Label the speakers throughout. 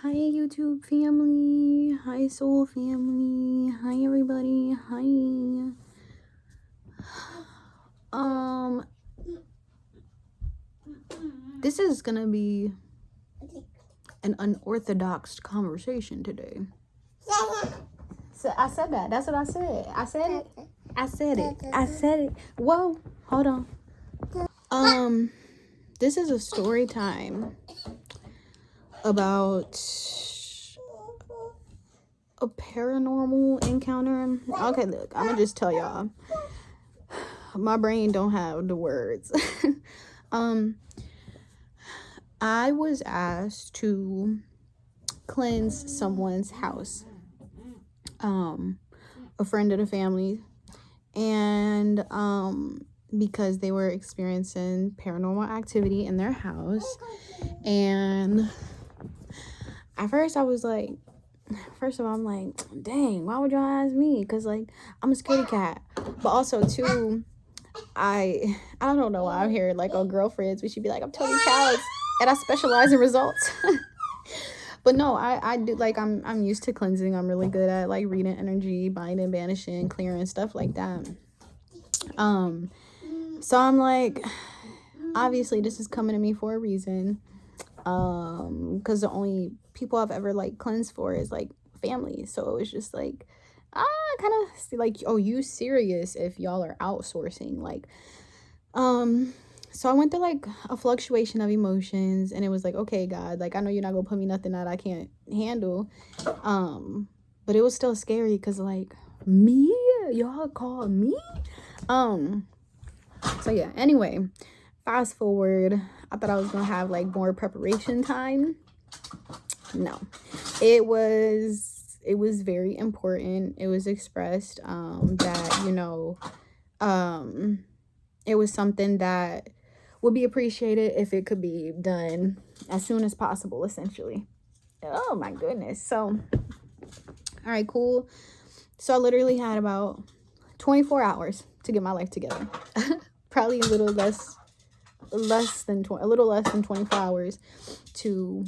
Speaker 1: Hi YouTube family, hi soul family, hi everybody, hi. This is gonna be an unorthodox conversation today. So I said that. That's what I said. I said it. I said it. I said it. Whoa, hold on. This is a story time about a paranormal encounter. Okay, look, I'm gonna just tell y'all. My brain don't have the words. I was asked to cleanse someone's house, a friend of the family, and because they were experiencing paranormal activity in their house. And at first I was like, first of all, I'm like, dang, why would y'all ask me? Because like, I'm a scaredy cat. But also too, I don't know why I'm here like on Girlfriends. We should be like, I'm Tony Childs and I specialize in results. But no, I do, like, I'm used to cleansing. I'm really good at like reading energy, binding, banishing, clearing, stuff like that. So I'm like, obviously this is coming to me for a reason. Because the only people I've ever like cleansed for is like family. So it was just like, kind of like, oh, you serious if y'all are outsourcing, like, so I went through like a fluctuation of emotions, and it was like, okay, God, like, I know you're not gonna put me nothing that I can't handle. But it was still scary because like, me, y'all call me. So yeah, anyway, fast forward, I thought I was gonna have like more preparation time. No, it was very important. It was expressed that, you know, it was something that would be appreciated if it could be done as soon as possible, essentially. Oh my goodness. So, all right, cool. So I literally had about 24 hours to get my life together. Probably a little less than 24 hours to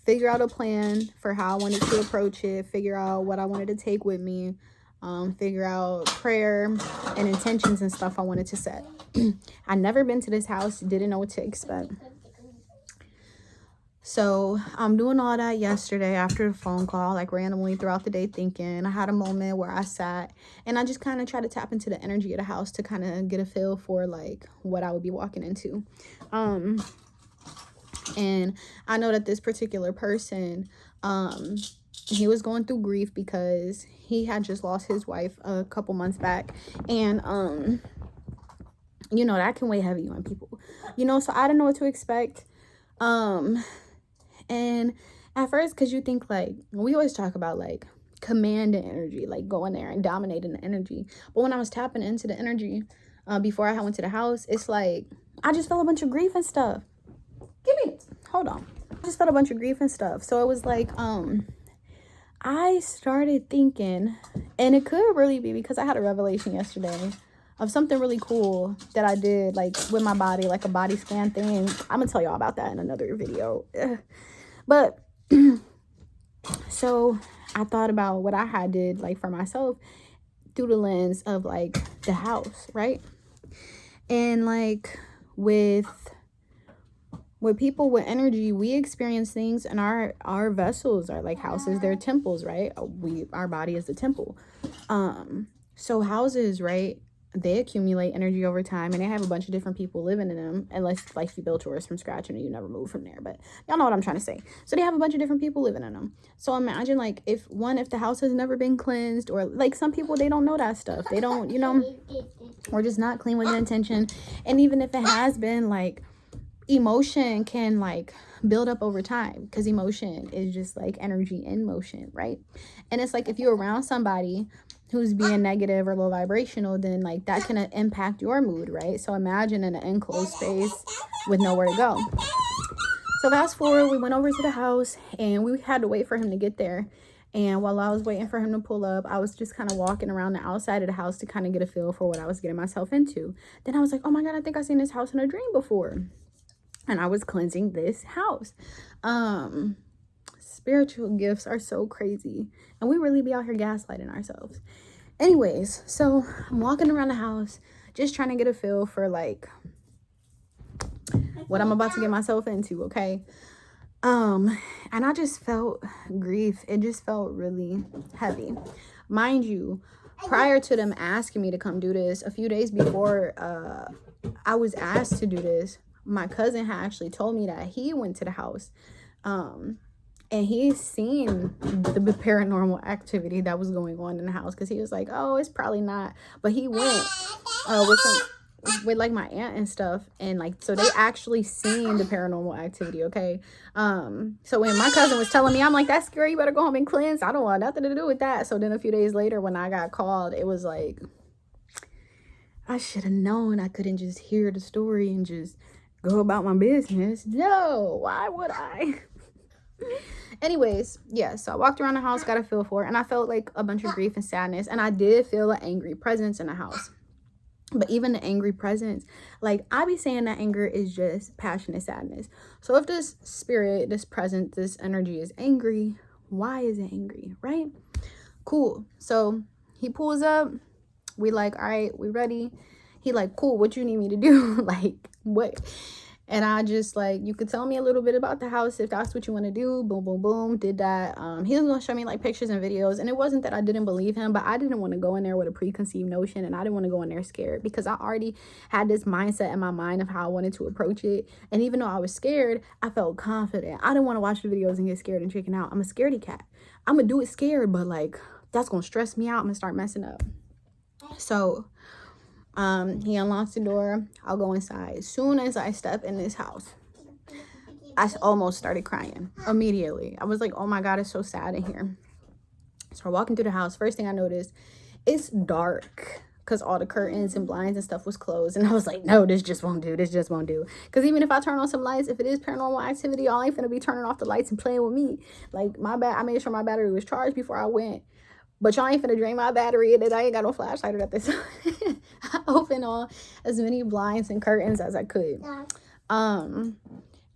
Speaker 1: figure out a plan for how I wanted to approach it, figure out what I wanted to take with me, figure out prayer and intentions and stuff I wanted to set. I'd never been to this house, didn't know what to expect. So I'm doing all that yesterday after the phone call, like randomly throughout the day thinking. I had a moment where I sat and I just kind of tried to tap into the energy of the house to kind of get a feel for like what I would be walking into. And I know that this particular person, he was going through grief because he had just lost his wife a couple months back. And you know, that can weigh heavy on people, you know, so I didn't know what to expect. And at first, because you think like, we always talk about like commanding energy, like going there and dominating the energy. But when I was tapping into the energy before I went to the house, it's like, I just felt a bunch of grief and stuff. Hold on. I just felt a bunch of grief and stuff. So it was like, I started thinking, and it could really be because I had a revelation yesterday of something really cool that I did, like with my body, like a body scan thing. I'm gonna tell y'all about that in another video. But so I thought about what I had did like for myself through the lens of like the house, right? And like with people with energy, we experience things, and our vessels are like houses, they're temples, right? Our body is the temple. So houses, right, they accumulate energy over time, and they have a bunch of different people living in them, unless like you built yours from scratch and you never moved from there. But y'all know what I'm trying to say. So they have a bunch of different people living in them. So imagine like if the house has never been cleansed, or like some people, they don't know that stuff, they don't, you know, or just not clean with the intention. And even if it has been, like, emotion can like build up over time, because emotion is just like energy in motion, right? And it's like if you're around somebody who's being negative or low vibrational, then like that can impact your mood, right? So imagine in an enclosed space with nowhere to go. So fast forward, we went over to the house and we had to wait for him to get there. And while I was waiting for him to pull up, I was just kind of walking around the outside of the house to kind of get a feel for what I was getting myself into. Then I was like, oh my God, I think I've seen this house in a dream before. And I was cleansing this house. spiritual gifts are so crazy. And we really be out here gaslighting ourselves. Anyways, so I'm walking around the house, just trying to get a feel for like what I'm about to get myself into, okay? And I just felt grief. It just felt really heavy. Mind you, prior to them asking me to come do this, a few days before I was asked to do this, my cousin had actually told me that he went to the house and he's seen the paranormal activity that was going on in the house, because he was like, oh, it's probably not, but he went with like my aunt and stuff, and like, so they actually seen the paranormal activity, okay? So when my cousin was telling me, I'm like, that's scary, you better go home and cleanse, I don't want nothing to do with that. So then a few days later when I got called, it was like, I should have known I couldn't just hear the story and just go about my business. No, why would I? Anyways, yeah, so I walked around the house, got a feel for it, and I felt like a bunch of grief and sadness, and I did feel an angry presence in the house. But even the angry presence, like, I be saying that anger is just passionate sadness. So if this spirit, this presence, this energy is angry, why is it angry, right? Cool. So he pulls up, we like, all right, we ready. He like, cool, what you need me to do? Like, what? And I just like, you could tell me a little bit about the house if that's what you want to do. Boom, boom, boom. Did that. He was going to show me like pictures and videos. And it wasn't that I didn't believe him, but I didn't want to go in there with a preconceived notion. And I didn't want to go in there scared, because I already had this mindset in my mind of how I wanted to approach it. And even though I was scared, I felt confident. I didn't want to watch the videos and get scared and chicken out. I'm a scaredy cat. I'm going to do it scared, but like, that's going to stress me out. I'm going to start messing up. So he unlocks the door. I'll go inside. As soon as I step in this house, I almost started crying immediately. I was like, oh my God, it's so sad in here. So we're walking through the house. First thing I noticed, it's dark, because all the curtains and blinds and stuff was closed. And I was like, no, this just won't do. This just won't do. Because even if I turn on some lights, if it is paranormal activity, y'all ain't finna be turning off the lights and playing with me. Like, I made sure my battery was charged before I went. But y'all ain't finna drain my battery, and I ain't got no flashlight at this. I opened all as many blinds and curtains as I could. And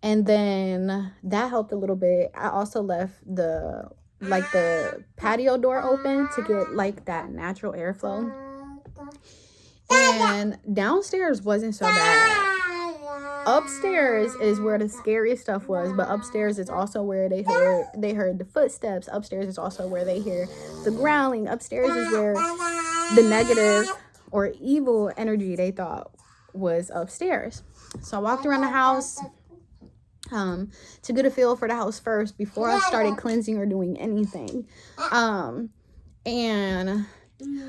Speaker 1: then that helped a little bit. I also left the patio door open to get like that natural airflow. And downstairs wasn't so bad. Upstairs is where the scariest stuff was, but upstairs is also where they heard the footsteps. Upstairs is also where they hear the growling. Upstairs is where the negative or evil energy they thought was upstairs. So I walked around the house to get a feel for the house first before I started cleansing or doing anything. And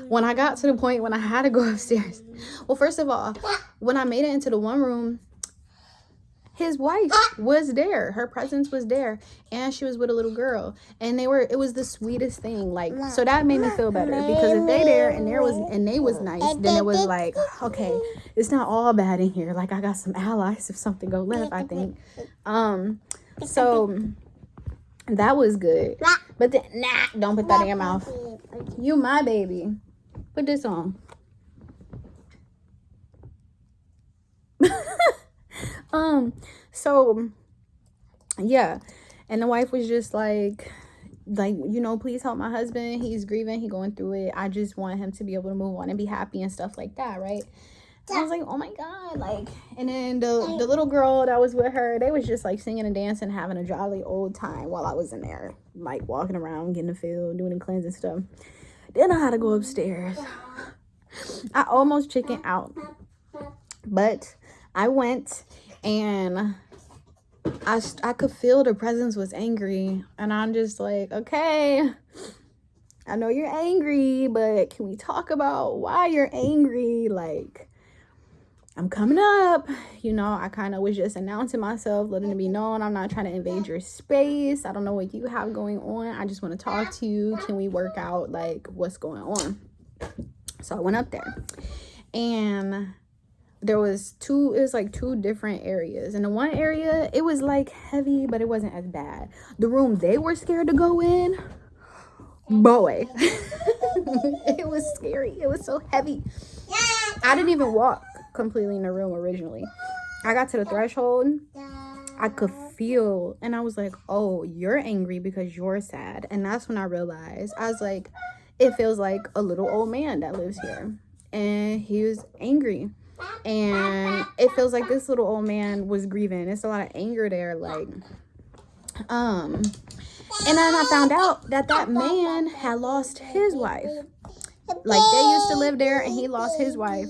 Speaker 1: when I got to the point when I had to go upstairs, well, first of all, when I made it into the one room, his wife was there. Her presence was there, and she was with a little girl, and it was the sweetest thing. Like, so that made me feel better, because if they there and they was nice, then it was like, okay, it's not all bad in here. Like, I got some allies if something go left, I think. So that was good. But then, don't put that in your mouth. You my baby. Put this on. So yeah, and the wife was just like, you know, please help my husband, he's grieving, he going through it, I just want him to be able to move on and be happy and stuff like that, right? And I was like, oh my God, like, and then the little girl that was with her, they was just like singing and dancing, having a jolly old time while I was in there, like walking around, getting the feel, doing the cleansing stuff. Then I had to go upstairs. I almost chickened out, but I went, and I could feel the presence was angry, and I'm just like, okay, I know you're angry, but can we talk about why you're angry? Like, I'm coming up, you know, I kind of was just announcing myself, letting it be known I'm not trying to invade your space. I don't know what you have going on. I just want to talk to you. Can we work out like what's going on? So I went up there, and it was like two different areas. In the one area, it was like heavy, but it wasn't as bad. The room they were scared to go in, boy, it was scary. It was so heavy. I didn't even walk completely in the room originally. I got to the threshold. I could feel, and I was like, oh, you're angry because you're sad. And that's when I realized, I was like, it feels like a little old man that lives here, and he was angry, and it feels like this little old man was grieving. It's a lot of anger there, like, and then I found out that that man had lost his wife. Like, they used to live there, and he lost his wife.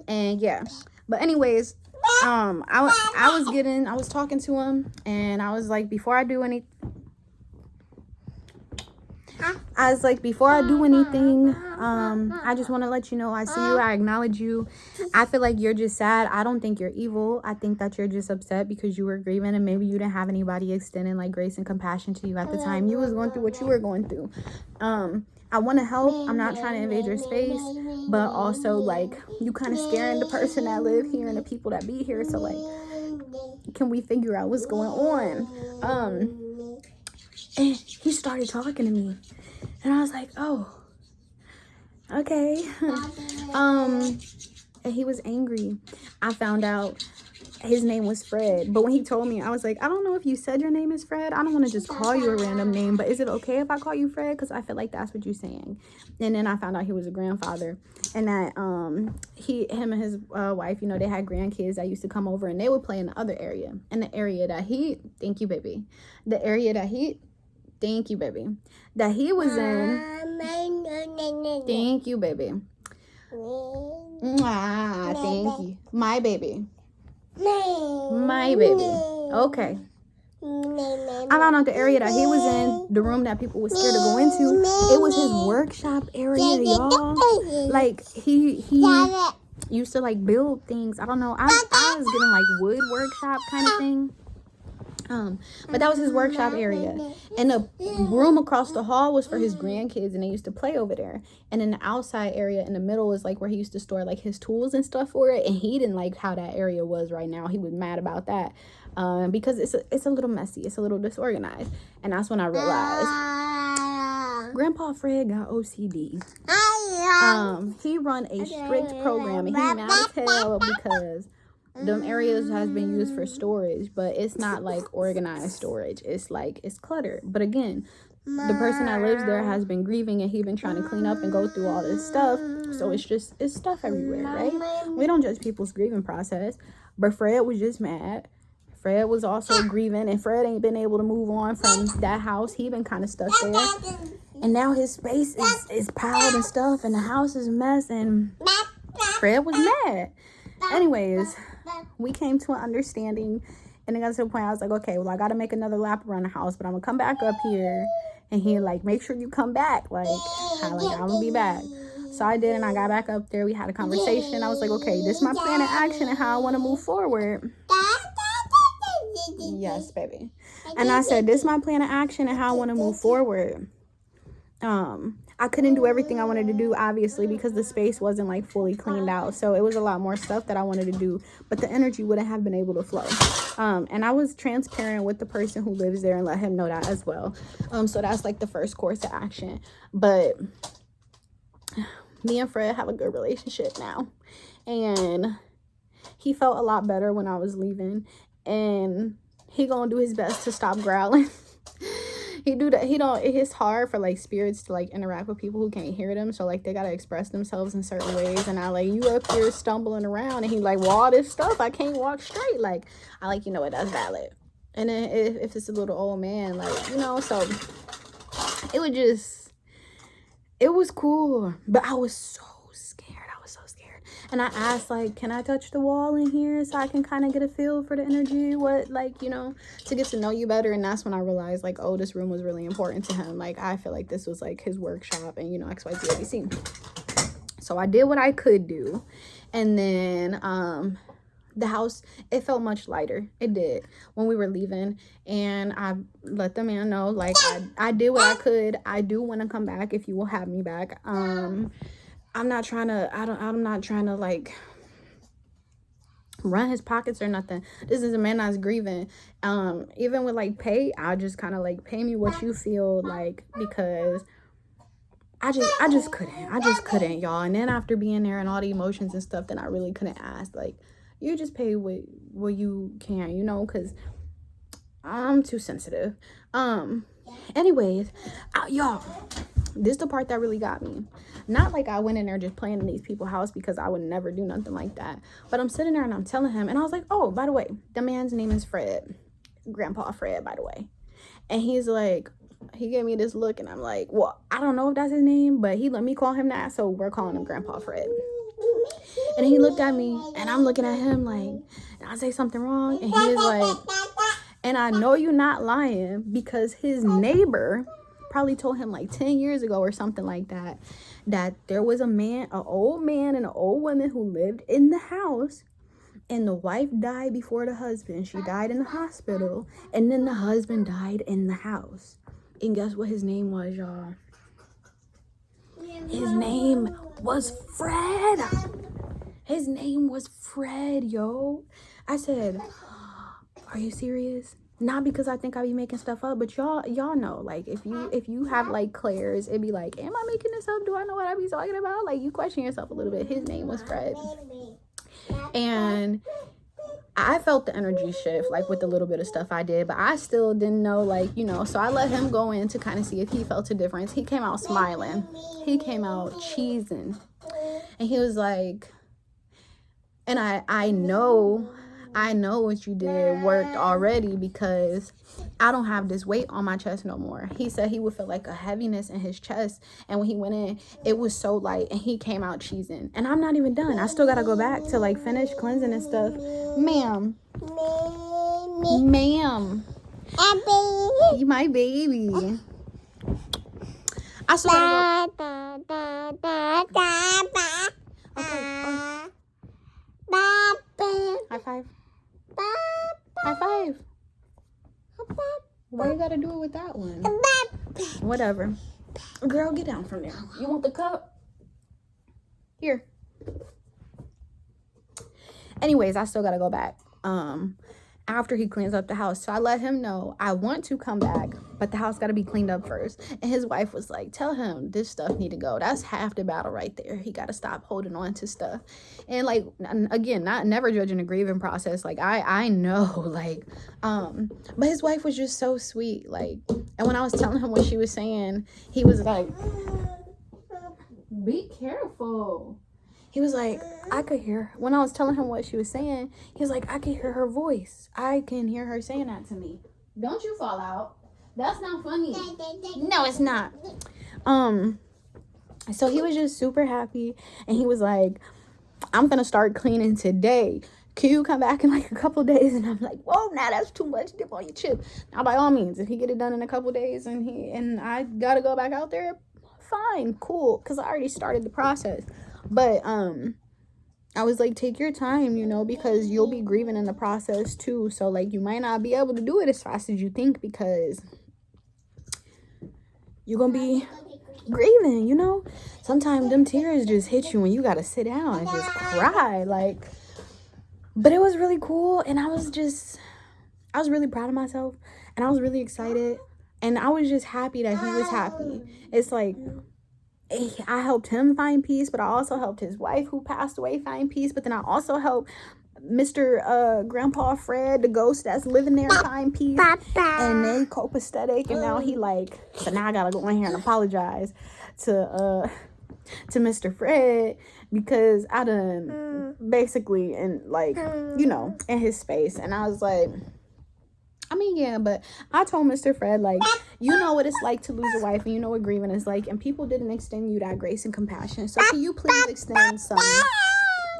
Speaker 1: And yeah, but anyways, I was talking to him, and I was like, before I do anything, I just want to let you know I see you, I acknowledge you. I feel like you're just sad. I don't think you're evil. I think that you're just upset because you were grieving, and maybe you didn't have anybody extending like grace and compassion to you at the time you was going through what you were going through. I want to help. I'm not trying to invade your space, but also, like, you kind of scaring the person that live here and the people that be here. So, like, can we figure out what's going on? And he started talking to me, and I was like, oh, okay. And he was angry. I found out his name was Fred, but when he told me, I was like, I don't know if you said your name is Fred. I don't want to just call you a random name, but is it okay if I call you Fred? Because I feel like that's what you're saying. And then I found out he was a grandfather, and that him and his wife, you know, they had grandkids that used to come over, and they would play in the other area, in the area that he, thank you, baby, that he was in. Thank you, baby. Thank you, my baby. Okay. I found out the area that he was in, the room that people were scared to go into, it was his workshop area, y'all. Like, he used to like build things. I don't know. I was getting like wood workshop kind of thing. But that was his workshop area, and the room across the hall was for his grandkids, and they used to play over there. And in the outside area in the middle was like where he used to store like his tools and stuff for it, and he didn't like how that area was right now. He was mad about that, because it's a little messy, it's a little disorganized. And that's when I realized Grandpa Fred got OCD. He run a strict program, and he mad as hell because them areas has been used for storage, but it's not like organized storage. It's like, it's cluttered. But again, the person that lives there has been grieving, and he been trying to clean up and go through all this stuff. So it's stuff everywhere, right? We don't judge people's grieving process, but Fred was just mad. Fred was also grieving, and Fred ain't been able to move on from that house. He been kind of stuck there, and now his space is piled and stuff, and the house is a mess, and Fred was mad. Anyways, we came to an understanding, and it got to the point I was like, okay, well, I got to make another lap around the house, but I'm gonna come back up here. And he like, make sure you come back, like I'm gonna be back. So I did, and I got back up there. We had a conversation. I was like, okay, this is my plan of action and how I want to move forward. Yes, baby. And I said, this is my plan of action and how I want to move forward. I couldn't do everything I wanted to do, obviously, because the space wasn't like fully cleaned out. So it was a lot more stuff that I wanted to do, but the energy wouldn't have been able to flow. And I was transparent with the person who lives there and let him know that as well. So that's like the first course of action. But me and Fred have a good relationship now, and he felt a lot better when I was leaving, and he gonna do his best to stop growling. It's hard for like spirits to like interact with people who can't hear them, so like they gotta express themselves in certain ways. And I like, you up here stumbling around, and he like, well, all this stuff I can't walk straight. Like, I like, you know what, that's valid. And then if it's a little old man, like, you know, so it was cool, but I was so scared. And I asked, like, can I touch the wall in here so I can kind of get a feel for the energy? What, like, you know, to get to know you better. And that's when I realized, like, oh, this room was really important to him. Like, I feel like this was, like, his workshop and, you know, XYZ, ABC. So I did what I could do. And then the house, it felt much lighter. It did when we were leaving. And I let the man know, like, I did what I could. I do want to come back if you will have me back. I'm not trying to like run his pockets or nothing. This is a man that's grieving. Even with like pay, I just kind of like, pay me what you feel like, because I just couldn't, y'all. And then after being there and all the emotions and stuff, then I really couldn't ask, like, you just pay what you can, you know, because I'm too sensitive. Anyways, y'all, this is the part that really got me. Not like I went in there just playing in these people's house, because I would never do nothing like that. But I'm sitting there and I'm telling him, and I was like, oh, by the way, the man's name is Fred. Grandpa Fred, by the way. And he's like, he gave me this look, and I'm like, well, I don't know if that's his name, but he let me call him that, so we're calling him Grandpa Fred. And he looked at me, and I'm looking at him like, did I say something wrong? And he is like, and I know you're not lying, because his neighbor probably told him like 10 years ago or something like that, that there was a man, an old man and an old woman who lived in the house, and the wife died before the husband. She died in the hospital, and then the husband died in the house. And guess what his name was, y'all? His name was Fred. His name was Fred, yo. I said, are you serious? Not because I think I be making stuff up, but y'all know, like, if you have like Claire's, it'd be like, am I making this up? Do I know what I be talking about? Like, you question yourself a little bit. His name was Fred. And I felt the energy shift, like, with the little bit of stuff I did, but I still didn't know, like, you know, so I let him go in to kind of see if he felt a difference. He came out smiling. He came out cheesing. And he was like, and I know what you did worked already, because I don't have this weight on my chest no more. He said he would feel like a heaviness in his chest, and when he went in, it was so light, and he came out cheesing. And I'm not even done. I still gotta go back to like finish cleansing and stuff. Ma'am, you my baby. I still gotta go. Okay. High five. High five. Why you gotta do it with that one? Whatever. Girl, get down from there. You want the cup? Here. Anyways, I still gotta go back. After he cleans up the house. So I let him know I want to come back, but the house got to be cleaned up first. And his wife was like, tell him this stuff need to go. That's half the battle right there. He got to stop holding on to stuff. And like, again, never judging the grieving process. Like, I know, like, but his wife was just so sweet. Like, and when I was telling him what she was saying, he was like, be careful. He was like, I could hear, when I was telling him what she was saying, he was like, I can hear her voice. I can hear her saying that to me. Don't you fall out. That's not funny. No, it's not. So he was just super happy. And he was like, I'm going to start cleaning today. Can you come back in like a couple days? And I'm like, whoa, now that's too much dip on your chip. Now, by all means, if he get it done in a couple days and I got to go back out there, fine, cool. Because I already started the process. But I was like, take your time, you know, because you'll be grieving in the process too. So like, you might not be able to do it as fast as you think, because you're gonna be grieving, you know. Sometimes them tears just hit you and you gotta sit down and just cry. Like, but it was really cool, and I was really proud of myself, and I was really excited, and I was just happy that he was happy. It's like, I helped him find peace, but I also helped his wife who passed away find peace. But then I also helped Mr. Grandpa Fred, the ghost that's living there, find peace. And they copacetic, and now he like, so now I gotta go in here and apologize to Mr. Fred, because I done basically in like, you know, in his space. And I was like, I mean, yeah, but I told Mr. Fred, like, you know what it's like to lose a wife, and you know what grieving is like, and people didn't extend you that grace and compassion. So can you please extend some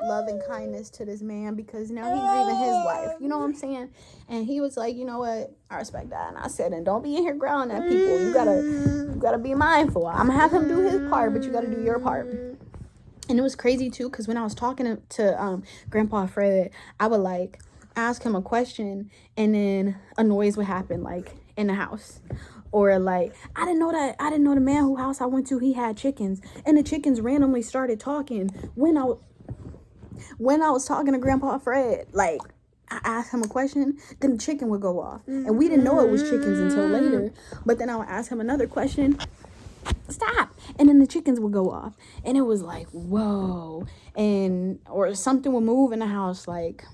Speaker 1: love and kindness to this man, because now he's grieving his wife, you know what I'm saying? And he was like, you know what, I respect that. And I said, and don't be in here growling at people. You gotta be mindful. I'm gonna have him do his part, but you gotta do your part. And it was crazy too, because when I was talking to Grandpa Fred, I would like ask him a question, and then a noise would happen, like in the house, or like, I didn't know the man whose house I went to, he had chickens, and the chickens randomly started talking when I was talking to Grandpa Fred. Like, I asked him a question, then the chicken would go off, and we didn't know it was chickens until later. But then I would ask him another question, stop, and then the chickens would go off, and it was like, whoa. Or something would move in the house, like,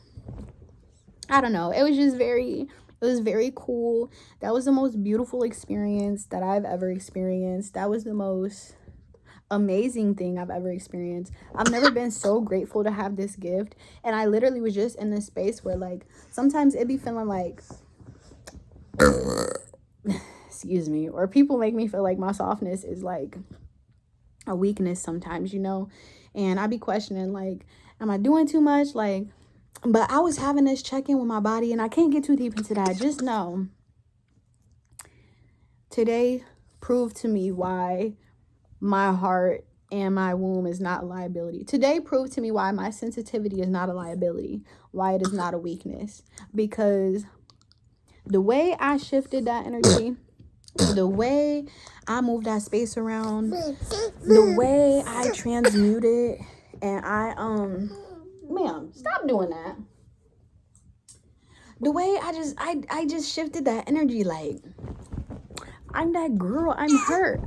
Speaker 1: I don't know. It was just very It was very cool. That was the most beautiful experience that I've ever experienced. That was the most amazing thing I've ever experienced. I've never been so grateful to have this gift. And I literally was just in this space where, like, sometimes it be feeling like excuse me, or people make me feel like my softness is like a weakness sometimes, you know. And I be questioning, like, am I doing too much? Like, but I was having this check-in with my body, and I can't get too deep into that. Just know today proved to me why my heart and my womb is not a liability. Today proved to me why my sensitivity is not a liability, why it is not a weakness. Because the way I shifted that energy, the way I moved that space around, the way I transmuted, and ma'am, stop doing that. The way I just shifted that energy, like, I'm that girl. I'm hurt.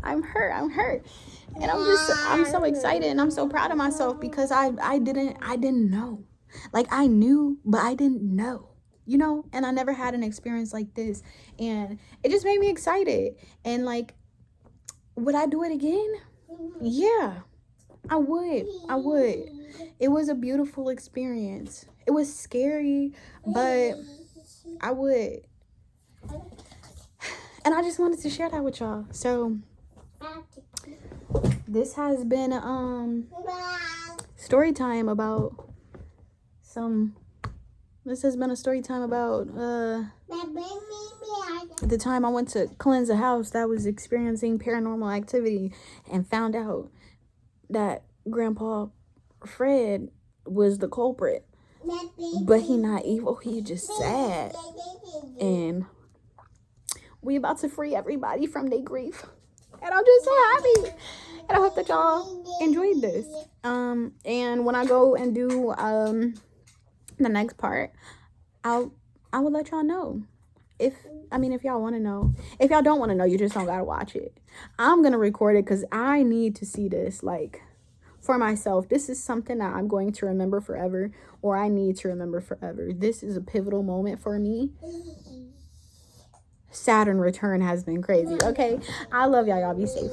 Speaker 1: And I'm so excited, and I'm so proud of myself because I didn't know. Like, I knew, but I didn't know, you know. And I never had an experience like this, and it just made me excited. And, like, would I do it again? Yeah, I would. It was a beautiful experience. It was scary, but I would. And I just wanted to share that with y'all. So this has been story time about this has been a story time about the time I went to cleanse a house that was experiencing paranormal activity and found out that Grandpa Fred was the culprit. But he not evil, he just sad. And we about to free everybody from their grief. And I'm just so happy. And I hope that y'all enjoyed this. And when I go and do the next part, I will let y'all know. If y'all want to know. If y'all don't want to know, you just don't gotta watch it. I'm gonna record it because I need to see this, like, for myself. This is something that I'm going to remember forever, or I need to remember forever. This is a pivotal moment for me. Saturn return has been crazy. Okay, I love y'all. Y'all be safe.